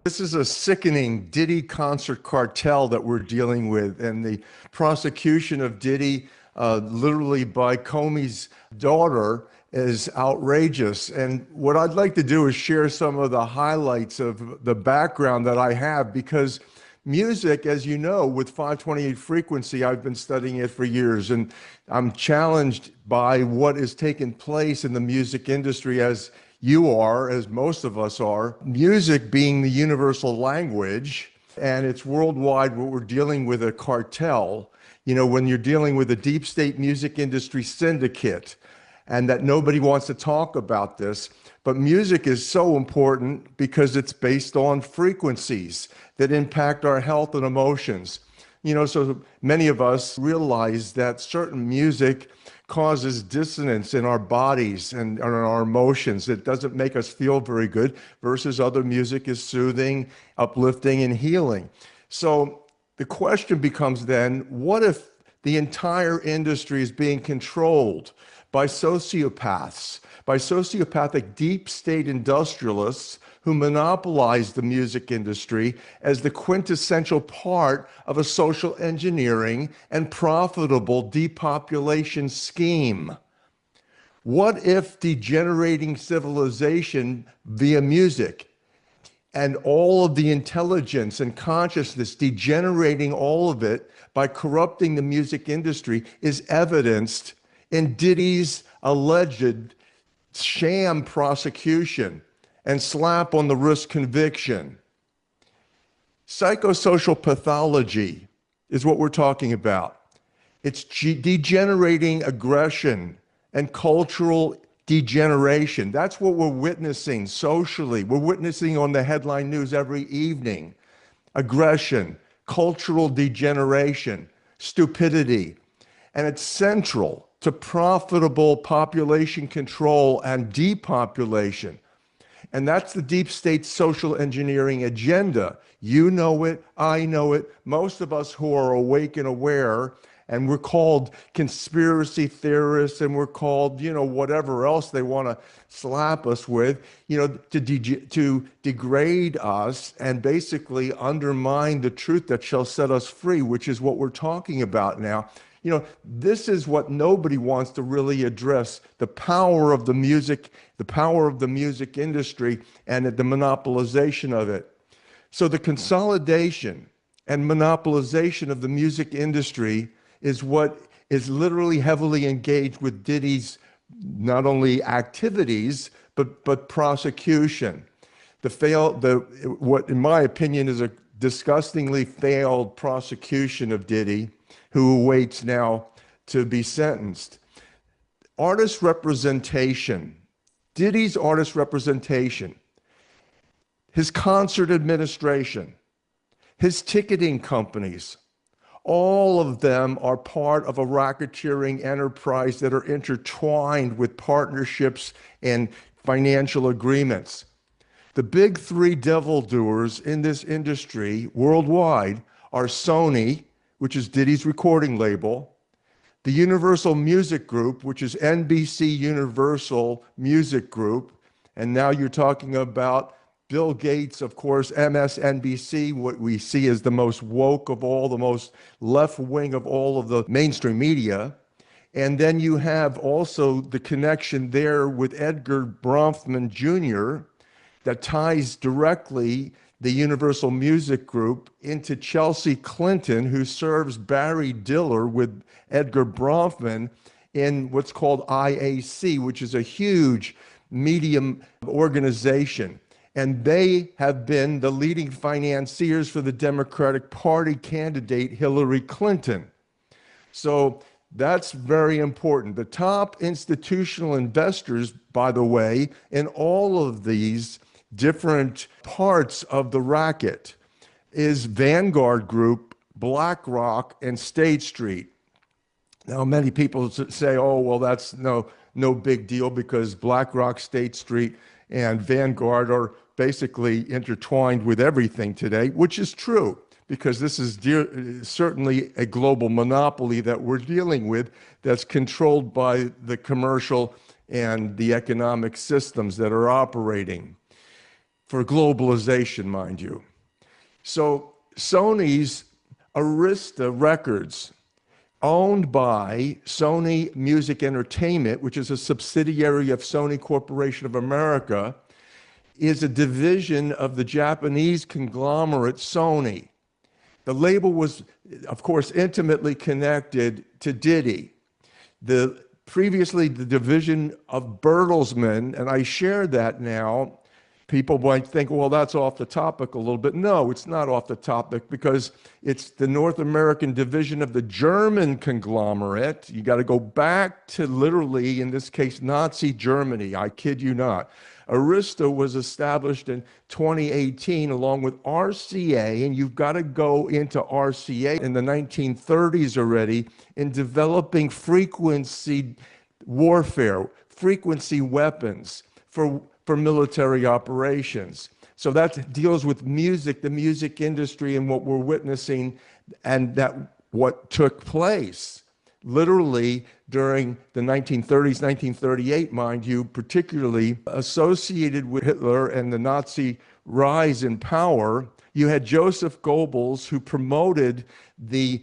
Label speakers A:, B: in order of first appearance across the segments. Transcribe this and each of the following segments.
A: This is a sickening Diddy concert cartel that we're dealing with, and the prosecution of Diddy, literally by Comey's daughter, is outrageous. And what I'd like to do is share some of the highlights of the background that I have, because music, as you know, with 528 frequency, I've been studying it for years, and I'm challenged by what is taking place in the music industry, as you are, as most of us are. Music being the universal language, and it's worldwide, what we're dealing with a cartel. You know, when you're dealing with a deep state music industry syndicate, and that nobody wants to talk about this. But music is so important because it's based on frequencies that impact our health and emotions. You know, so many of us realize that certain music causes dissonance in our bodies and in our emotions. It doesn't make us feel very good, versus other music is soothing, uplifting, and healing. So the question becomes then, what if the entire industry is being controlled by sociopaths, by sociopathic deep state industrialists who monopolize the music industry as the quintessential part of a social engineering and profitable depopulation scheme? What if degenerating civilization via music and all of the intelligence and consciousness, degenerating all of it by corrupting the music industry, is evidenced in Diddy's alleged sham prosecution and slap on the wrist conviction? Psychosocial pathology is what we're talking about. It's degenerating aggression and cultural degeneration. That's what we're witnessing socially. We're witnessing on the headline news every evening. Aggression, cultural degeneration, stupidity. And it's central to profitable population control and depopulation. And that's the deep state social engineering agenda. You know it, I know it, most of us who are awake and aware, and we're called conspiracy theorists, and we're called, you know, whatever else they want to slap us with, you know, to degrade us and basically undermine the truth that shall set us free, which is what we're talking about now. You know, this is what nobody wants to really address: the power of the music industry and the monopolization of it. So the consolidation and monopolization of the music industry is what is literally heavily engaged with Diddy's not only activities, but prosecution. What in my opinion is a disgustingly failed prosecution of Diddy, who awaits now to be sentenced. Artist representation, Diddy's artist representation, his concert administration, his ticketing companies, all of them are part of a racketeering enterprise that are intertwined with partnerships and financial agreements. The big three devil doers in this industry worldwide are Sony, which is Diddy's recording label, the Universal Music Group, which is NBC Universal Music Group, and now you're talking about Bill Gates, of course, MSNBC, what we see as the most woke of all, the most left wing of all of the mainstream media. And then you have also the connection there with Edgar Bronfman Jr. that ties directly the Universal Music Group into Chelsea Clinton, who serves Barry Diller with Edgar Bronfman in what's called IAC, which is a huge medium organization. And they have been the leading financiers for the Democratic Party candidate Hillary Clinton. So that's very important. The top institutional investors, by the way, in all of these different parts of the racket is Vanguard Group, BlackRock, and State Street. Now, many people say, oh, well, that's no big deal because BlackRock, State Street, and Vanguard are basically intertwined with everything today, which is true, because this is certainly a global monopoly that we're dealing with that's controlled by the commercial and the economic systems that are operating. for globalization, mind you. So Sony's Arista Records, owned by Sony Music Entertainment, which is a subsidiary of Sony Corporation of America, is a division of the Japanese conglomerate Sony. The label was, of course, intimately connected to Diddy. Previously, the division of Bertelsmann, and I share that now. People might think, well, that's off the topic a little bit. No, it's not off the topic because it's the North American division of the German conglomerate. You got to go back to literally, in this case, Nazi Germany. I kid you not. Arista was established in 2018 along with RCA, and you've got to go into RCA in the 1930s already in developing frequency warfare, frequency weapons for military operations. So that deals with music, the music industry, and what we're witnessing, and that what took place literally during the 1930s, 1938, mind you, particularly associated with Hitler and the Nazi rise in power. You had Joseph Goebbels, who promoted the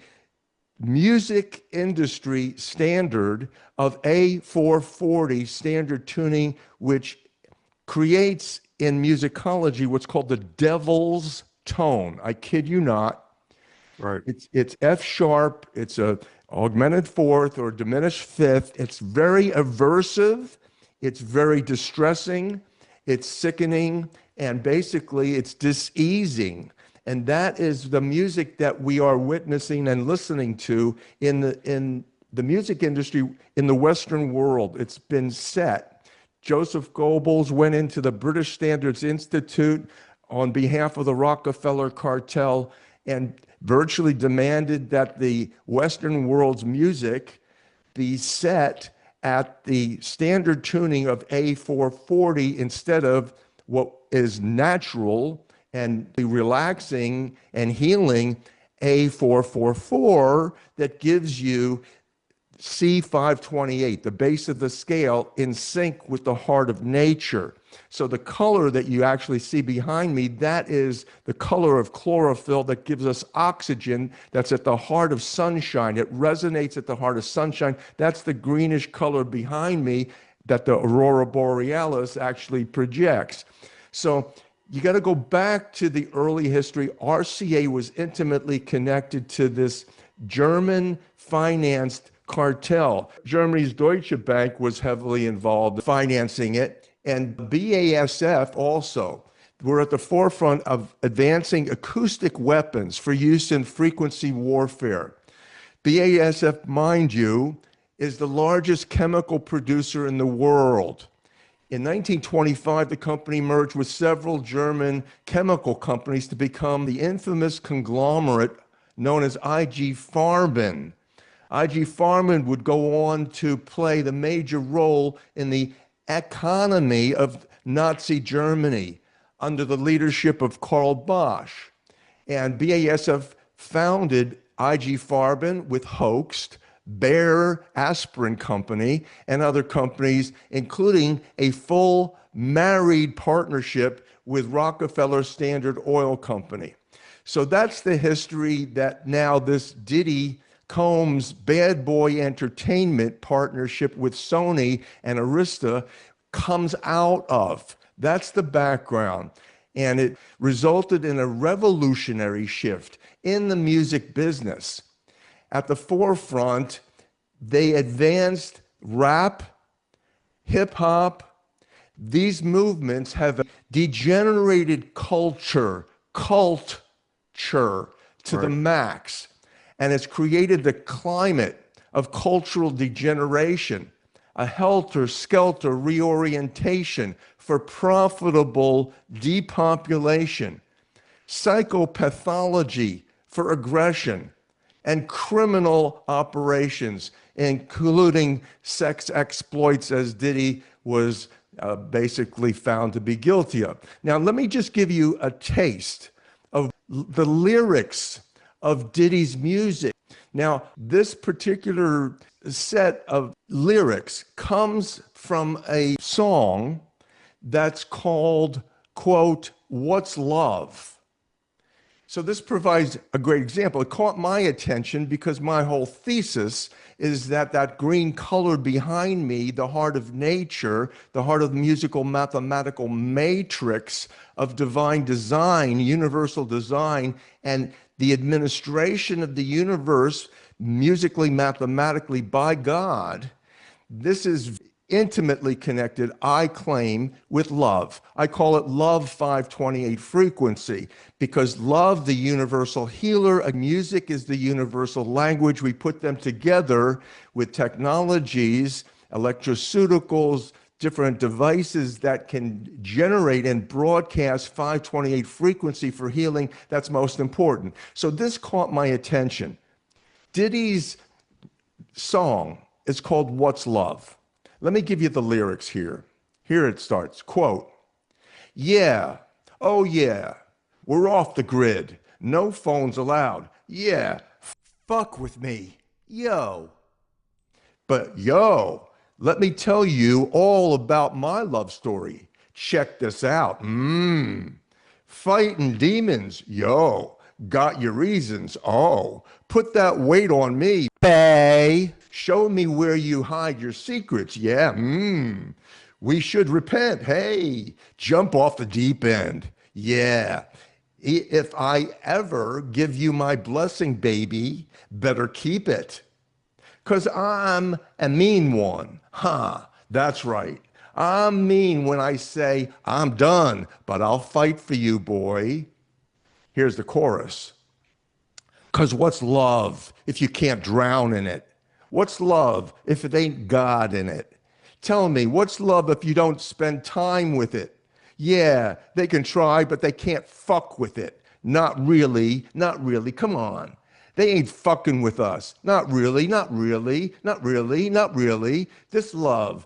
A: music industry standard of A440 standard tuning, which creates in musicology what's called the devil's tone. I kid you not.
B: Right.
A: It's F sharp. It's a augmented fourth or diminished fifth. It's very aversive. It's very distressing. It's sickening. And basically, it's diseasing. And that is the music that we are witnessing and listening to in the music industry in the Western world. It's been set. Joseph Goebbels went into the British Standards Institute on behalf of the Rockefeller cartel and virtually demanded that the Western world's music be set at the standard tuning of A440 instead of what is natural and relaxing and healing A444 that gives you C528, the base of the scale, in sync with the heart of nature. So the color that you actually see behind me, that is the color of chlorophyll that gives us oxygen. That's at the heart of sunshine. It resonates at the heart of sunshine. That's the greenish color behind me that the aurora borealis actually projects. So you got to go back to the early history. RCA was intimately connected to this German-financed Cartel. Germany's Deutsche Bank was heavily involved in financing it, and BASF also were at the forefront of advancing acoustic weapons for use in frequency warfare. BASF, mind you, is the largest chemical producer in the world. In 1925, the company merged with several German chemical companies to become the infamous conglomerate known as IG Farben. IG Farben would go on to play the major role in the economy of Nazi Germany under the leadership of Karl Bosch. And BASF founded IG Farben with Hoechst, Bayer Aspirin Company, and other companies, including a full married partnership with Rockefeller Standard Oil Company. So that's the history that now this Diddy Combs Bad Boy Entertainment partnership with Sony and Arista comes out of. That's the background. And it resulted in a revolutionary shift in the music business. At the forefront, they advanced rap, hip hop. These movements have degenerated culture to the max. And it's created the climate of cultural degeneration, a helter-skelter reorientation for profitable depopulation, psychopathology for aggression, and criminal operations, including sex exploits, as Diddy was basically found to be guilty of. Now, let me just give you a taste of the lyrics of Diddy's music. Now, this particular set of lyrics comes from a song that's called, quote, What's Love? So this provides a great example. It caught my attention because my whole thesis is that that green color behind me, the heart of nature, the heart of the musical mathematical matrix of divine design, universal design, and the administration of the universe musically, mathematically by God, this is intimately connected, I claim, with love. I call it love 528 frequency because love, the universal healer, and music is the universal language. We put them together with technologies, electroceuticals, different devices that can generate and broadcast 528 frequency for healing. That's most important. So this caught my attention. Diddy's song is called What's Love? Let me give you the lyrics here. Here it starts, quote, yeah, oh yeah, we're off the grid. No phones allowed. Yeah, fuck with me, yo. But yo, let me tell you all about my love story. Check this out. Fighting demons, yo. Got your reasons, oh. Put that weight on me, bae. Show me where you hide your secrets, yeah. We should repent, hey. Jump off the deep end, yeah. If I ever give you my blessing, baby, better keep it. 'Cause I'm a mean one, huh? That's right. I'm mean when I say I'm done, but I'll fight for you, boy. Here's the chorus. 'Cause what's love if you can't drown in it? What's love if it ain't God in it? Tell me, what's love if you don't spend time with it? Yeah, they can try, but they can't fuck with it. Not really, not really, come on. They ain't fucking with us. Not really, not really, not really, not really. This love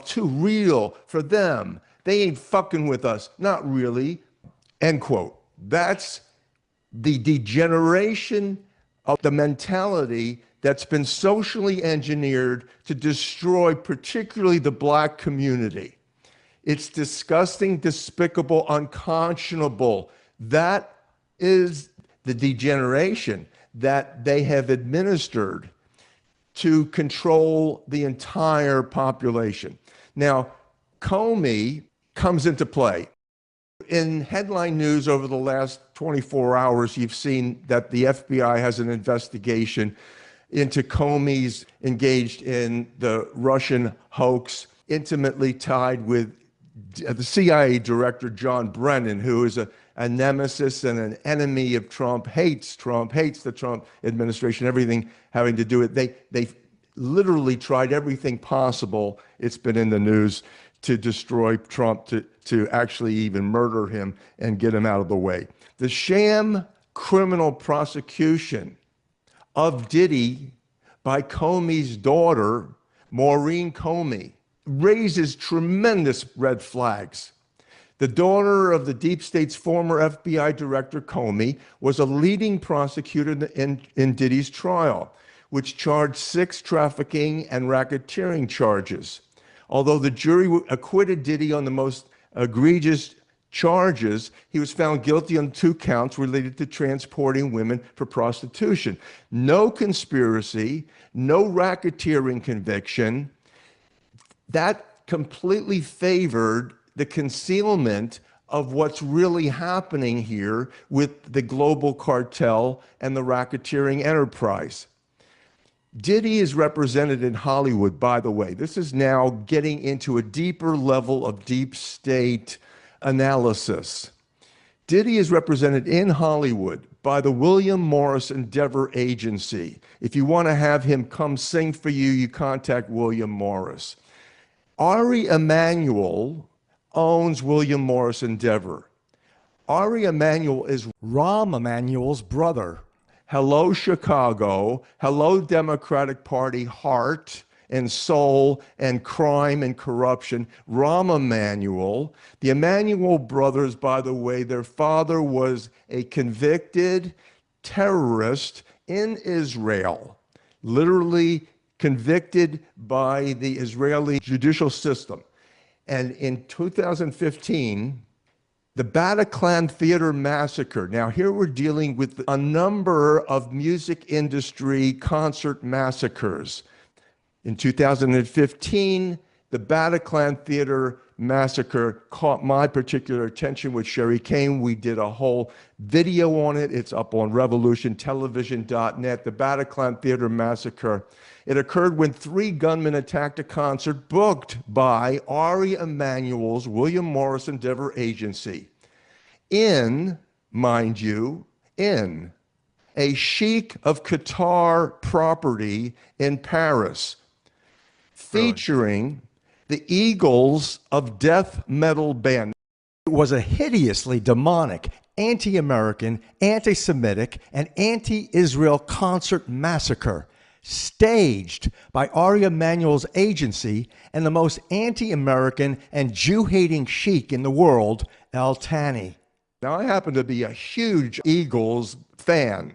A: too real for them. They ain't fucking with us. Not really. End quote. That's the degeneration of the mentality that's been socially engineered to destroy particularly the Black community. It's disgusting, despicable, unconscionable. That is the degeneration that they have administered to control the entire population. Now, Comey comes into play. In headline news over the last 24 hours, you've seen that the FBI has an investigation into Comey's engaged in the Russian hoax, intimately tied with the CIA director, John Brennan, who is a nemesis and an enemy of Trump, hates the Trump administration, everything having to do with it. They literally tried everything possible, it's been in the news, to destroy Trump, to actually even murder him and get him out of the way. The sham criminal prosecution of Diddy by Comey's daughter, Maureen Comey, raises tremendous red flags. The daughter of the deep state's former FBI director, Comey, was a leading prosecutor in Diddy's trial, which charged 6 trafficking and racketeering charges. Although the jury acquitted Diddy on the most egregious charges, he was found guilty on 2 counts related to transporting women for prostitution. No conspiracy, no racketeering conviction. That completely favored the concealment of what's really happening here with the global cartel and the racketeering enterprise. Diddy is represented in Hollywood, by the way. This is now getting into a deeper level of deep state analysis. Diddy is represented in Hollywood by the William Morris Endeavor Agency. If you want to have him come sing for you, you contact William Morris. Ari Emanuel owns William Morris Endeavor. Ari Emanuel is Rahm Emanuel's brother. Hello, Chicago. Hello, Democratic Party heart and soul and crime and corruption. Rahm Emanuel. The Emanuel brothers, by the way, their father was a convicted terrorist in Israel, literally convicted by the Israeli judicial system. And in 2015, The Bataclan Theater Massacre. Now, here we're dealing with a number of music industry concert massacres. In 2015, the Bataclan Theater Massacre caught my particular attention with Sherry Kane. We did a whole video on it. It's up on revolutiontelevision.net. The Bataclan Theater Massacre. It occurred when 3 gunmen attacked a concert booked by Ari Emanuel's William Morris Endeavor Agency in, mind you, in a Sheikh of Qatar property in Paris, featuring the Eagles of death metal band.
B: It was a hideously demonic, anti-American, anti-Semitic, and anti-Israel concert massacre staged by Ari Emanuel's agency and the most anti-American and Jew-hating sheik in the world, El Thani.
A: Now, I happen to be a huge Eagles fan.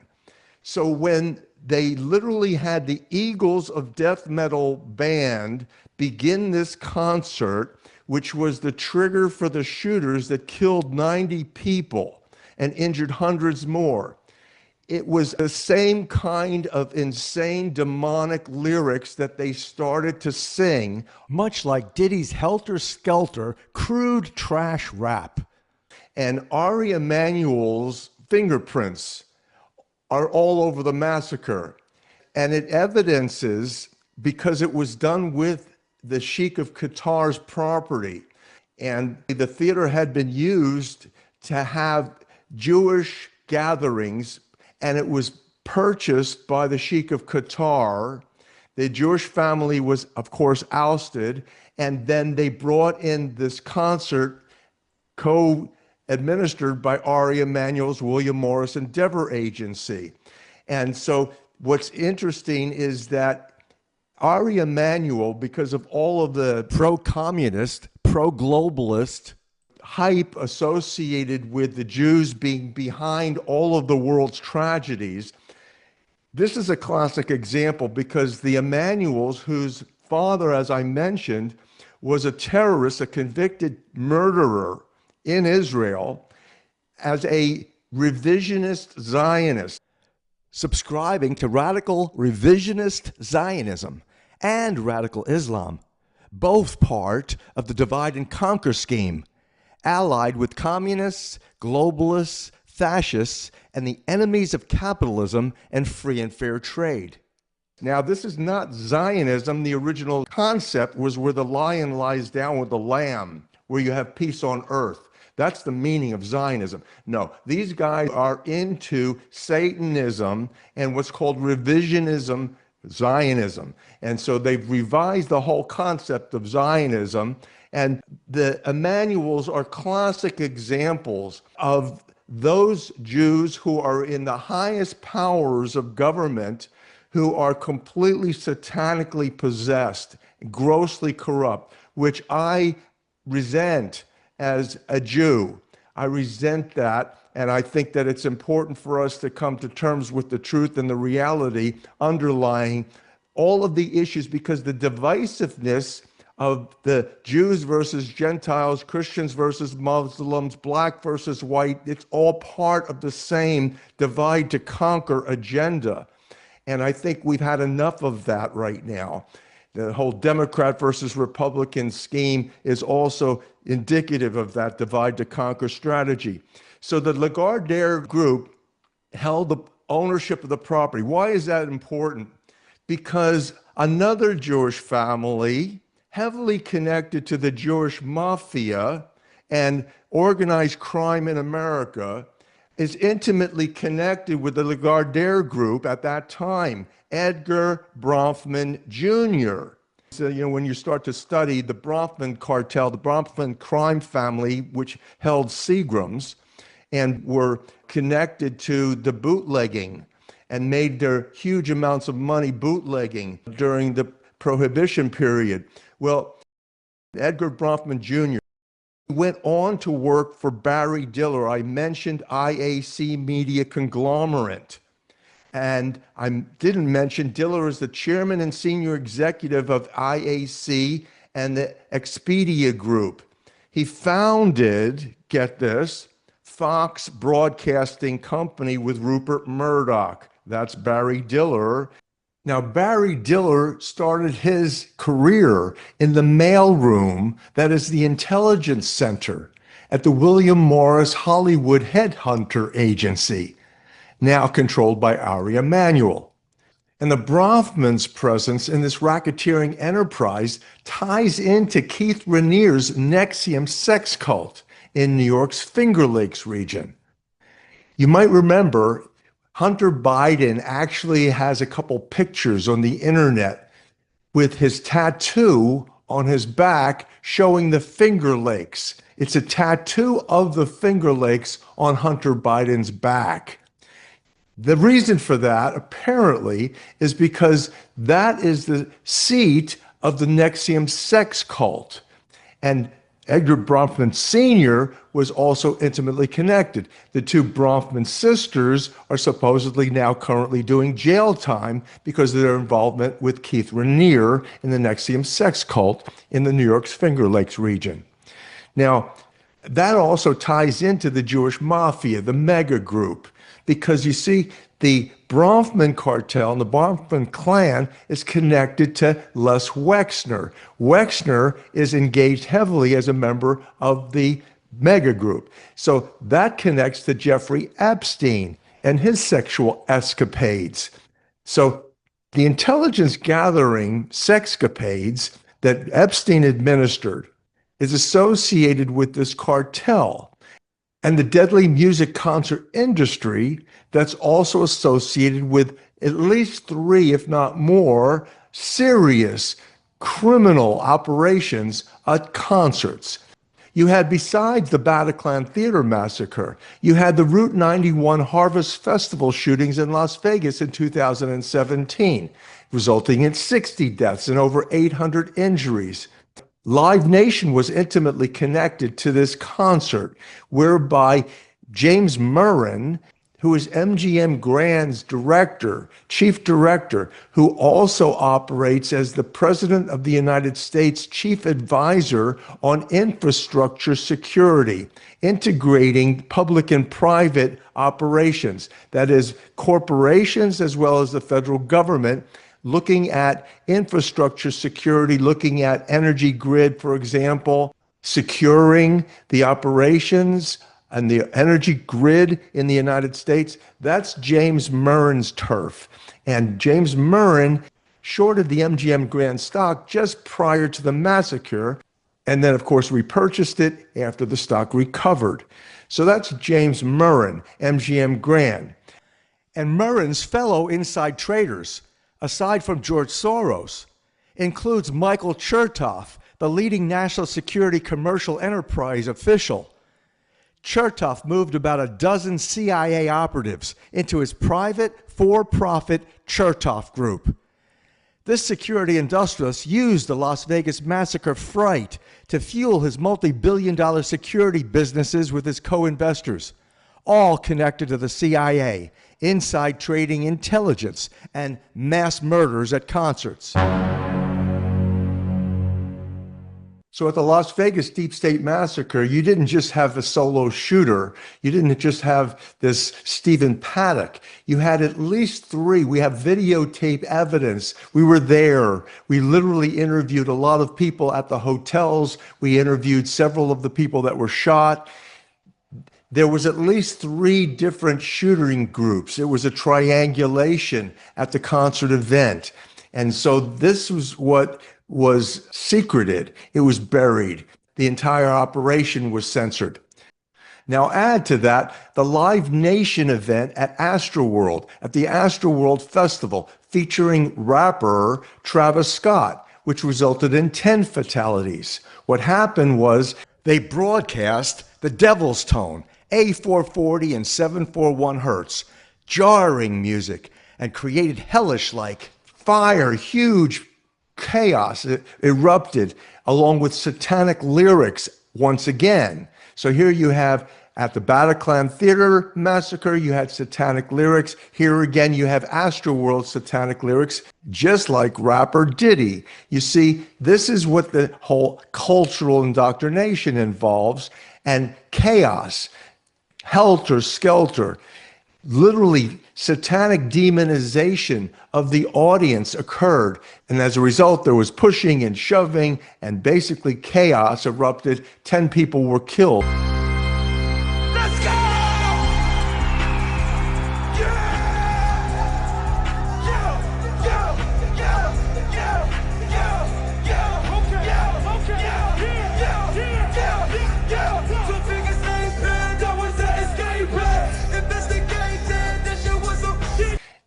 A: So when they literally had the Eagles of death metal band begin this concert, which was the trigger for the shooters that killed 90 people and injured hundreds more. It was the same kind of insane demonic lyrics that they started to sing,
B: much like Diddy's helter-skelter, crude trash rap.
A: And Ari Emanuel's fingerprints are all over the massacre. And it evidences, because it was done with the Sheikh of Qatar's property, and the theater had been used to have Jewish gatherings, and it was purchased by the Sheikh of Qatar. The Jewish family was, of course, ousted, and then they brought in this concert co-administered by Ari Emanuel's William Morris Endeavor Agency. And so what's interesting is that Ari Emanuel, because of all of the
B: pro-communist, pro-globalist
A: hype associated with the Jews being behind all of the world's tragedies, this is a classic example because the Emanuels, whose father, as I mentioned, was a terrorist, a convicted murderer in Israel, as a revisionist Zionist,
B: subscribing to radical revisionist Zionism and radical Islam, both part of the divide and conquer scheme, allied with communists, globalists, fascists, and the enemies of capitalism and free and fair trade.
A: Now, this is not Zionism. The original concept was where the lion lies down with the lamb, where you have peace on earth. That's the meaning of Zionism. No, these guys are into Satanism and what's called revisionism, Zionism. And so they've revised the whole concept of Zionism. And the Emanuels are classic examples of those Jews who are in the highest powers of government, who are completely satanically possessed, grossly corrupt, which I resent as a Jew. I resent that, and I think that it's important for us to come to terms with the truth and the reality underlying all of the issues, because the divisiveness of the Jews versus Gentiles, Christians versus Muslims, black versus white, it's all part of the same divide to conquer agenda. And I think we've had enough of that right now. The whole Democrat versus Republican scheme is also indicative of that divide to conquer strategy. So the Lagardère group held the ownership of the property. Why is that important? Because another Jewish family, heavily connected to the Jewish mafia and organized crime in America, is intimately connected with the Lagardère group at that time, Edgar Bronfman Jr. So, when you start to study the Bronfman cartel, the Bronfman crime family, which held Seagrams and were connected to the bootlegging and made their huge amounts of money bootlegging during the Prohibition period. Well, Edgar Bronfman Jr. went on to work for Barry Diller. I mentioned IAC Media Conglomerate. And I didn't mention Diller is the chairman and senior executive of IAC and the Expedia Group. He founded, get this, Fox Broadcasting Company with Rupert Murdoch. That's Barry Diller. Now, Barry Diller started his career in the mailroom, that is the intelligence center, at the William Morris Hollywood Headhunter Agency, now controlled by Ari Emanuel. And the Bronfman's presence in this racketeering enterprise ties into Keith Raniere's NXIVM sex cult in New York's Finger Lakes region. You might remember Hunter Biden actually has a couple pictures on the internet with his tattoo on his back showing the Finger Lakes. It's a tattoo of the Finger Lakes on Hunter Biden's back. The reason for that, apparently, is because that is the seat of the NXIVM sex cult. And Edgar Bronfman Sr. was also intimately connected. The two Bronfman sisters are supposedly now currently doing jail time because of their involvement with Keith Raniere in the NXIVM sex cult in the New York's Finger Lakes region. Now, that also ties into the Jewish mafia, the mega group, because you see, the Bronfman cartel and the Bronfman clan is connected to Les Wexner. Wexner is engaged heavily as a member of the mega group. So that connects to Jeffrey Epstein and his sexual escapades. So the intelligence gathering sexcapades that Epstein administered is associated with this cartel and the deadly music concert industry that's also associated with at least 3, if not more, serious criminal operations at concerts. You had, besides the Bataclan Theater massacre, you had the Route 91 Harvest Festival shootings in Las Vegas in 2017, resulting in 60 deaths and over 800 injuries. Live Nation was intimately connected to this concert, whereby James Murren, who is MGM Grand's director, chief director, who also operates as the President of the United States chief advisor on infrastructure security, integrating public and private operations, that is, corporations as well as the federal government, looking at infrastructure security, looking at energy grid, for example, securing the operations and the energy grid in the United States. That's James Murren's turf. And James Murren shorted the MGM Grand stock just prior to the massacre, and then, of course, repurchased it after the stock recovered. So that's James Murren, MGM Grand.
B: And Murren's fellow inside traders, aside from George Soros, includes Michael Chertoff, the leading national security commercial enterprise official. Chertoff moved about a dozen CIA operatives into his private, for-profit Chertoff Group. This security industrialist used the Las Vegas massacre fright to fuel his multi-billion-dollar security businesses with his co-investors, all connected to the CIA, inside trading intelligence, and mass murders at concerts.
A: So at the Las Vegas Deep State Massacre, you didn't just have the solo shooter. You didn't just have this Stephen Paddock. You had at least 3. We have videotape evidence. We were there. We literally interviewed a lot of people at the hotels. We interviewed several of the people that were shot. There was at least 3 different shooting groups. It was a triangulation at the concert event. And so this was what was secreted. It was buried. The entire operation was censored. Now add to that the Live Nation event at Astroworld, at the Astroworld Festival, featuring rapper Travis Scott, which resulted in 10 fatalities. What happened was
B: They broadcast the Devil's Tone, A440 and 741 hertz, jarring music, and created hellish-like
A: fire, huge chaos erupted, along with satanic lyrics once again. So here you have, at the Bataclan Theater massacre, you had satanic lyrics. Here again, you have Astroworld satanic lyrics, just like rapper Diddy. You see, this is what the whole cultural indoctrination involves. and chaos, helter skelter, literally satanic demonization of the audience occurred. And as a result, there was pushing and shoving, and basically chaos erupted. 10 people were killed.
C: Let's go!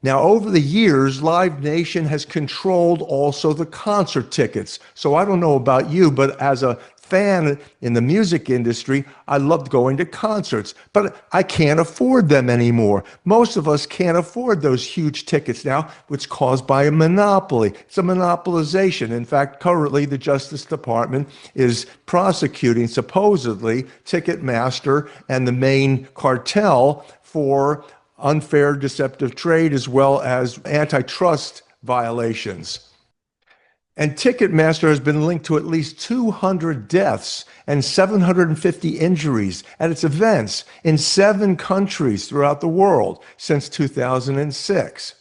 A: Now, over the years, Live Nation has controlled also the concert tickets. So I don't know about you, but as a fan in the music industry, I loved going to concerts, but I can't afford them anymore. Most of us can't afford those huge tickets now, which is caused by a monopoly. It's a monopolization. In fact, currently the Justice Department is prosecuting supposedly Ticketmaster and the main cartel for unfair, deceptive trade, as well as antitrust violations. And Ticketmaster has been linked to at least 200 deaths and 750 injuries at its events in 7 countries throughout the world since 2006.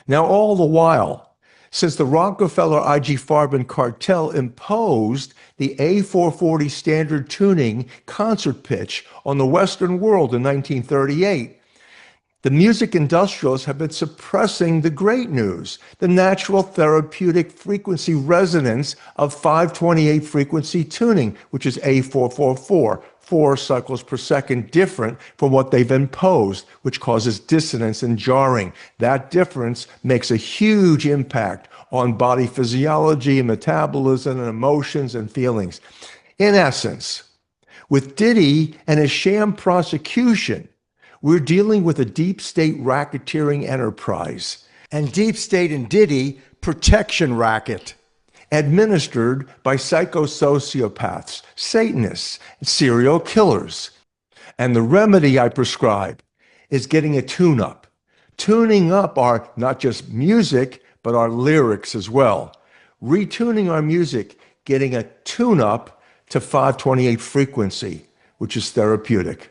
A: Now, all the while, since the Rockefeller IG Farben cartel imposed the A440 standard tuning concert pitch on the Western world in 1938, the music industrialists have been suppressing the great news, the natural therapeutic frequency resonance of 528 frequency tuning, which is A444, 4 cycles per second different from what they've imposed, which causes dissonance and jarring. That difference makes a huge impact on body physiology and metabolism and emotions and feelings. In essence, with Diddy and his sham prosecution, we're dealing with a deep state racketeering enterprise.
B: And deep state and Diddy protection racket.
A: Administered by psychosociopaths, Satanists, and serial killers. And the remedy I prescribe is getting a tune-up. Tuning up our, not just music, but our lyrics as well. Retuning our music, getting a tune-up to 528 frequency, which is therapeutic.